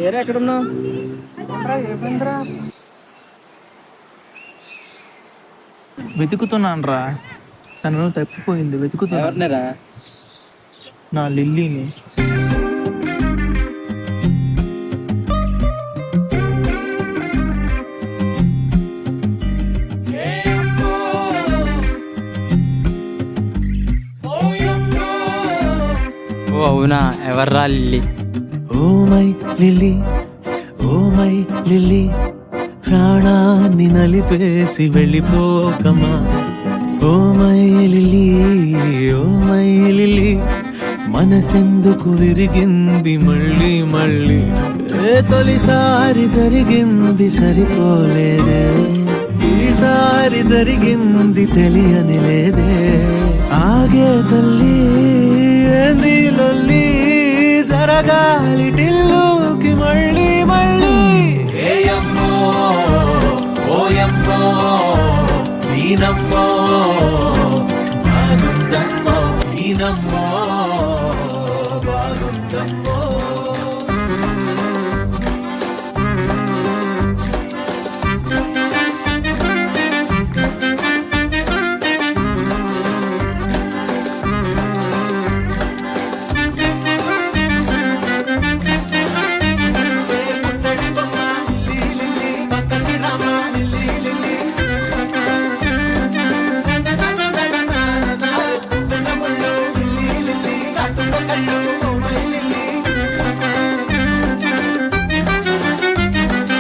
ఏరా ఎక్కడున్నావు? ఏమైందిరా? వెతుకుతున్నాను రా, తను తప్పిపోయింది. వెతుకుతున్నా నా లిల్లీని. ఓ అవునా, ఎవర్రా Lily? Oh my Lily, oh my Lily, ప్రాణాన్ని నలిపేసి వెళ్ళిపోకమా. Oh my Lily, oh my Lily, మనసెందుకు విరిగింది మళ్ళీ మళ్ళీ. తొలిసారి జరిగింది సరిపోలేదే, ఈసారి జరిగింది తెలియని లేదే. ఆగే తల్లి ఏంది లొల్లి, జరగాలి టిల్లుకి మళ్ళీ మళ్ళీ. ఏయమ్మో ఓయమ్మో ఈనమ్మో బాగుందమ్మో, ఈనమ్మో బాగుందమ్మో.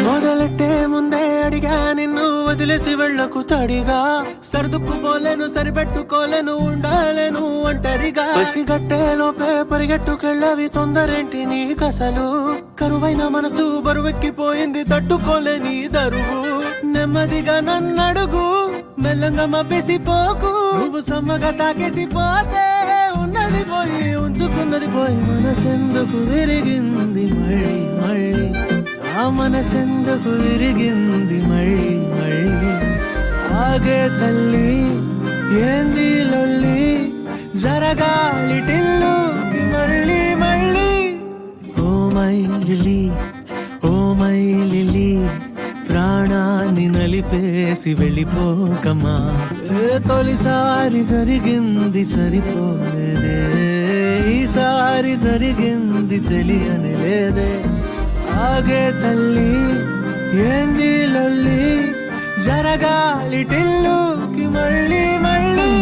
మొదలెట్టే ముందే అడిగా నిన్ను, వదిలేసి వెళ్ళకు తడిగా. సర్దుకుపోలేను, సరిపెట్టుకోలేను, ఉండాలేను ఒంటరిగా. పసిగట్టే లోపే పరిగెట్టుకెళ్ళవి, తొందరేంటి నీకసలు? కరువైన మనసు బరువెక్కిపోయింది, తట్టుకోలేని దరువు. నెమ్మదిగా నన్నడుగు, మెల్లంగా మబ్బేసిపోకు. నువ్వు సమ్మగా తాకేసిపోతే ఉన్నది పోయి, ఉంచుకున్నది పోయి. మనసెందుకు విరిగింది మళ్ళీ మళ్ళీ, ఆ మనసెందుకు విరిగింది మళ్ళీ మళ్ళీ. ఆగే తల్లి ఏంది లొల్లి, జరగాలి టిల్లుకి మళ్ళీ మళ్ళీ. Oh my Lily, oh my Lily, ప్రాణాన్ని నలిపేసి వెళ్ళిపోకమా. తొలిసారి జరిగింది సరిపోలేదే, ఈసారి జరిగింది తెలియని లేదే. ఆగే తల్లి ఏంది లొల్లి, జరగాలి టిల్లుకి మళ్ళీ మళ్ళీ.